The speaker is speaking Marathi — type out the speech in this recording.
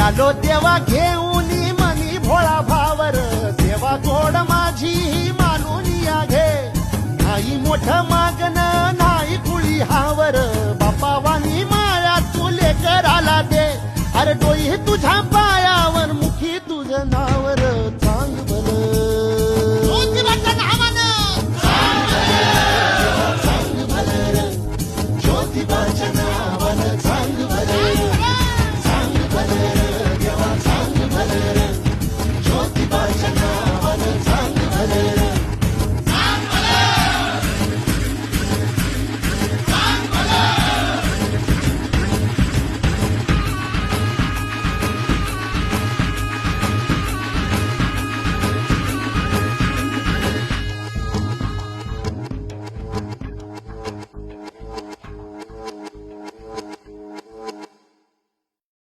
आलो देवा घेऊन मनी भोळा भावर, देवा गोड माझी ही मानून या घे. नाही मोठं मागणं नाही कुळी हावर, बापा वाणी माया तुले कराला दे.